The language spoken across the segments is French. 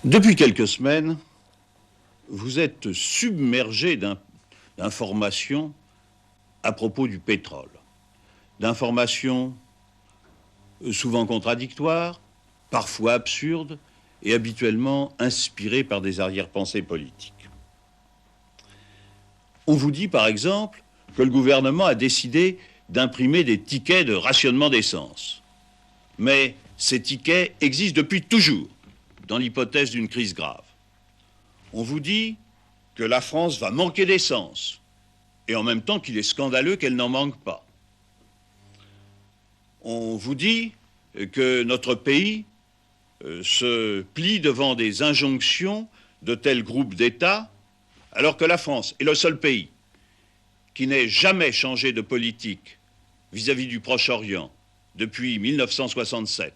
Depuis quelques semaines, vous êtes submergé d'informations à propos du pétrole. D'informations souvent contradictoires, parfois absurdes et habituellement inspirées par des arrière-pensées politiques. On vous dit par exemple que le gouvernement a décidé d'imprimer des tickets de rationnement d'essence. Mais ces tickets existent depuis toujours, dans l'hypothèse d'une crise grave. On vous dit que la France va manquer d'essence, et en même temps qu'il est scandaleux qu'elle n'en manque pas. On vous dit que notre pays se plie devant des injonctions de tels groupes d'États, alors que la France est le seul pays qui n'ait jamais changé de politique vis-à-vis du Proche-Orient depuis 1967,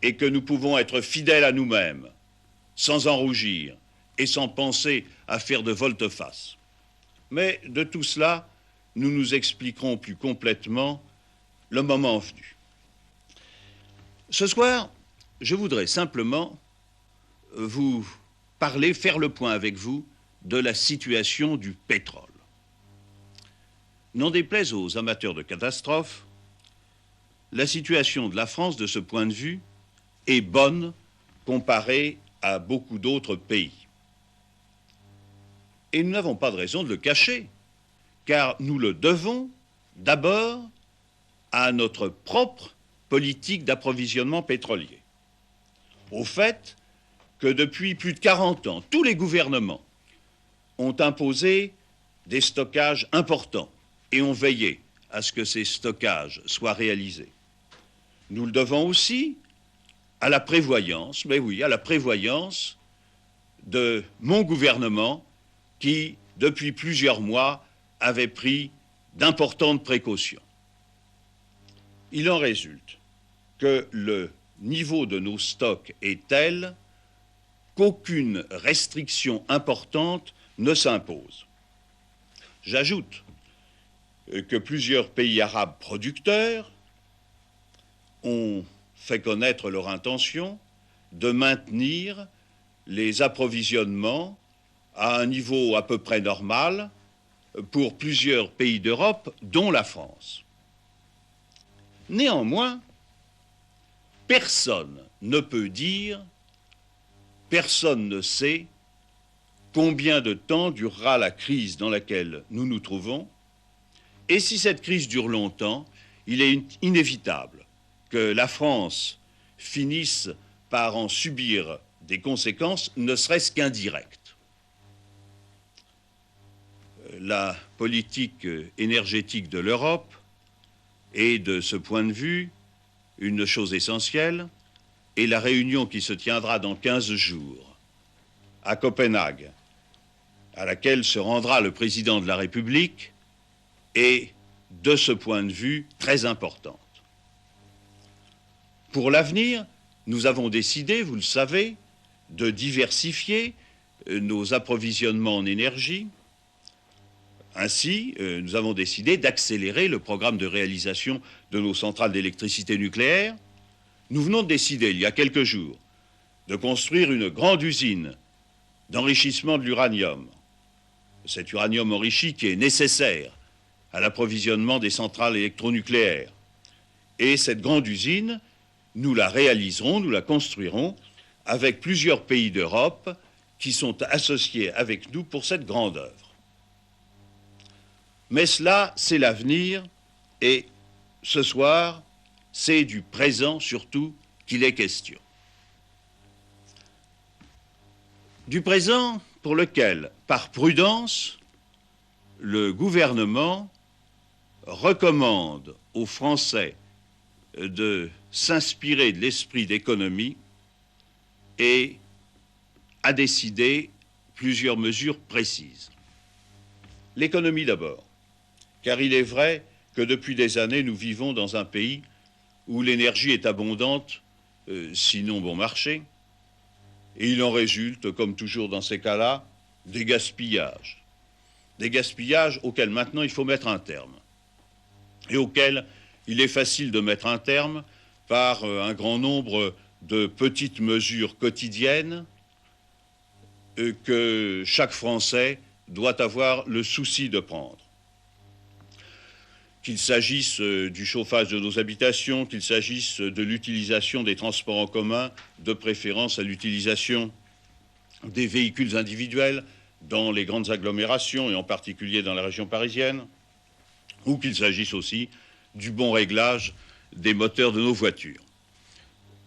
et que nous pouvons être fidèles à nous-mêmes, sans en rougir, et sans penser à faire de volte-face. Mais de tout cela, nous nous expliquerons plus complètement le moment venu. Ce soir, je voudrais simplement vous parler, faire le point avec vous de la situation du pétrole. N'en déplaise aux amateurs de catastrophes, la situation de la France, de ce point de vue, est bonne comparée à beaucoup d'autres pays. Et nous n'avons pas de raison de le cacher, car nous le devons d'abord à notre propre politique d'approvisionnement pétrolier. Au fait que depuis plus de 40 ans, tous les gouvernements ont imposé des stockages importants et ont veillé à ce que ces stockages soient réalisés. Nous le devons aussi à la prévoyance, mais oui, à la prévoyance de mon gouvernement qui, depuis plusieurs mois, avait pris d'importantes précautions. Il en résulte que le niveau de nos stocks est tel qu'aucune restriction importante ne s'impose. J'ajoute que plusieurs pays arabes producteurs ont fait connaître leur intention de maintenir les approvisionnements à un niveau à peu près normal pour plusieurs pays d'Europe, dont la France. Néanmoins, personne ne peut dire, personne ne sait combien de temps durera la crise dans laquelle nous nous trouvons, et si cette crise dure longtemps, il est inévitable que la France finisse par en subir des conséquences, ne serait-ce qu'indirectes. La politique énergétique de l'Europe est, de ce point de vue, une chose essentielle, et la réunion qui se tiendra dans 15 jours à Copenhague, à laquelle se rendra le président de la République, est, de ce point de vue, très importante. Pour l'avenir, nous avons décidé, vous le savez, de diversifier nos approvisionnements en énergie. Ainsi, nous avons décidé d'accélérer le programme de réalisation de nos centrales d'électricité nucléaire. Nous venons de décider, il y a quelques jours, de construire une grande usine d'enrichissement de l'uranium. Cet uranium enrichi qui est nécessaire à l'approvisionnement des centrales électronucléaires. Et cette grande usine, nous la réaliserons, nous la construirons avec plusieurs pays d'Europe qui sont associés avec nous pour cette grande œuvre. Mais cela, c'est l'avenir, et ce soir, c'est du présent surtout qu'il est question. Du présent pour lequel, par prudence, le gouvernement recommande aux Français de s'inspirer de l'esprit d'économie et a décidé plusieurs mesures précises. L'économie d'abord, car il est vrai que depuis des années, nous vivons dans un pays où l'énergie est abondante, sinon bon marché, et il en résulte, comme toujours dans ces cas-là, des gaspillages. Des gaspillages auxquels maintenant il faut mettre un terme, et auxquels il est facile de mettre un terme par un grand nombre de petites mesures quotidiennes que chaque Français doit avoir le souci de prendre. Qu'il s'agisse du chauffage de nos habitations, qu'il s'agisse de l'utilisation des transports en commun, de préférence à l'utilisation des véhicules individuels dans les grandes agglomérations et en particulier dans la région parisienne, ou qu'il s'agisse aussi du bon réglage des moteurs de nos voitures.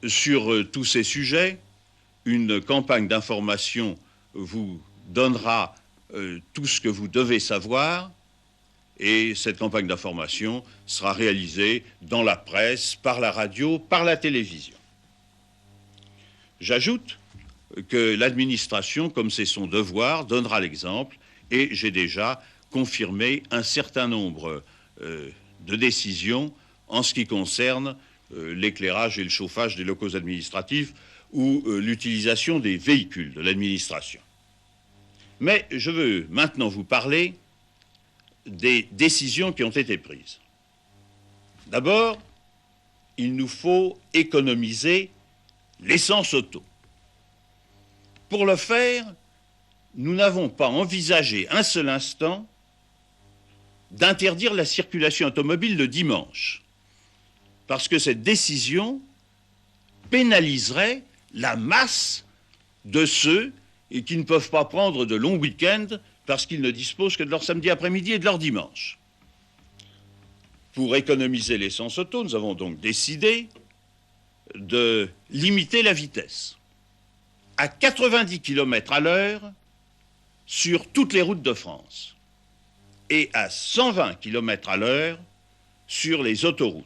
Sur tous ces sujets, une campagne d'information vous donnera tout ce que vous devez savoir, et cette campagne d'information sera réalisée dans la presse, par la radio, par la télévision. J'ajoute que l'administration, comme c'est son devoir, donnera l'exemple, et j'ai déjà confirmé un certain nombre de décisions en ce qui concerne l'éclairage et le chauffage des locaux administratifs ou l'utilisation des véhicules de l'administration. Mais je veux maintenant vous parler des décisions qui ont été prises. D'abord, il nous faut économiser l'essence auto. Pour le faire, nous n'avons pas envisagé un seul instant d'interdire la circulation automobile le dimanche, parce que cette décision pénaliserait la masse de ceux qui ne peuvent pas prendre de longs week-ends parce qu'ils ne disposent que de leur samedi après-midi et de leur dimanche. Pour économiser l'essence auto, nous avons donc décidé de limiter la vitesse à 90 km à l'heure sur toutes les routes de France et à 120 km à l'heure sur les autoroutes.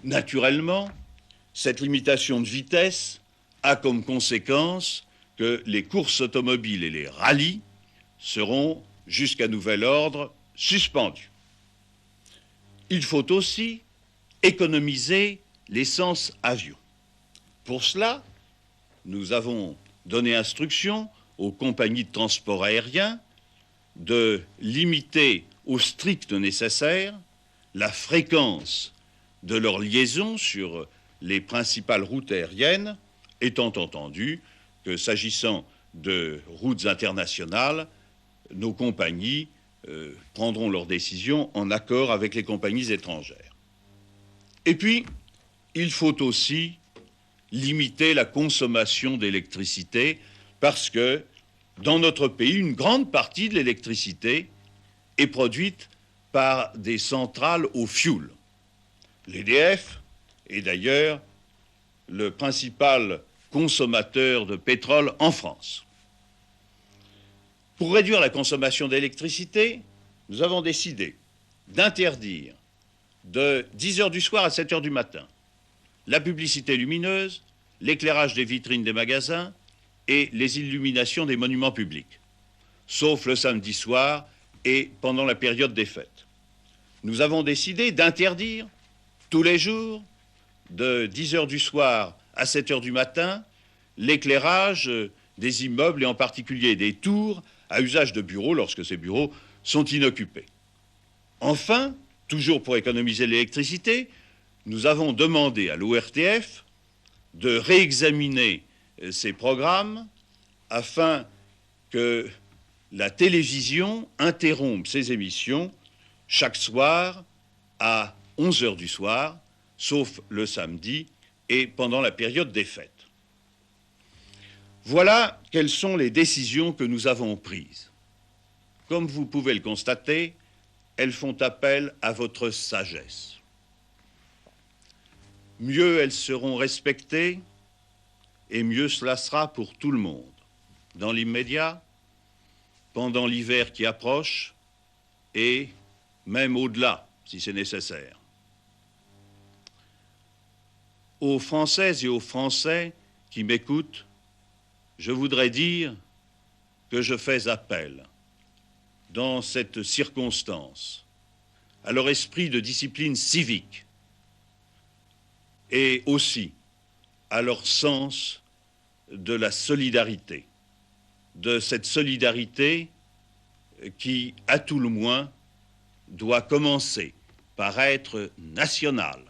Naturellement, cette limitation de vitesse a comme conséquence que les courses automobiles et les rallyes seront, jusqu'à nouvel ordre, suspendus. Il faut aussi économiser l'essence avion. Pour cela, nous avons donné instruction aux compagnies de transport aérien de limiter au strict nécessaire la fréquence de leur liaison sur les principales routes aériennes, étant entendu que s'agissant de routes internationales, nos compagnies prendront leurs décisions en accord avec les compagnies étrangères. Et puis, il faut aussi limiter la consommation d'électricité parce que dans notre pays, une grande partie de l'électricité est produite par des centrales au fioul. L'EDF est d'ailleurs le principal consommateur de pétrole en France. Pour réduire la consommation d'électricité, nous avons décidé d'interdire de 10 heures du soir à 7 heures du matin la publicité lumineuse, l'éclairage des vitrines des magasins et les illuminations des monuments publics, sauf le samedi soir et pendant la période des fêtes. Nous avons décidé d'interdire tous les jours, de 10 heures du soir à 7 heures du matin, l'éclairage des immeubles et en particulier des tours à usage de bureaux lorsque ces bureaux sont inoccupés. Enfin, toujours pour économiser l'électricité, nous avons demandé à l'ORTF de réexaminer ces programmes afin que la télévision interrompe ses émissions chaque soir à 11 heures du soir, sauf le samedi et pendant la période des fêtes. Voilà quelles sont les décisions que nous avons prises. Comme vous pouvez le constater, elles font appel à votre sagesse. Mieux elles seront respectées, et mieux cela sera pour tout le monde. Dans l'immédiat, pendant l'hiver qui approche, et même au-delà, si c'est nécessaire. Aux Françaises et aux Français qui m'écoutent, je voudrais dire que je fais appel, dans cette circonstance, à leur esprit de discipline civique et aussi à leur sens de la solidarité, de cette solidarité qui, à tout le moins, doit commencer par être nationale.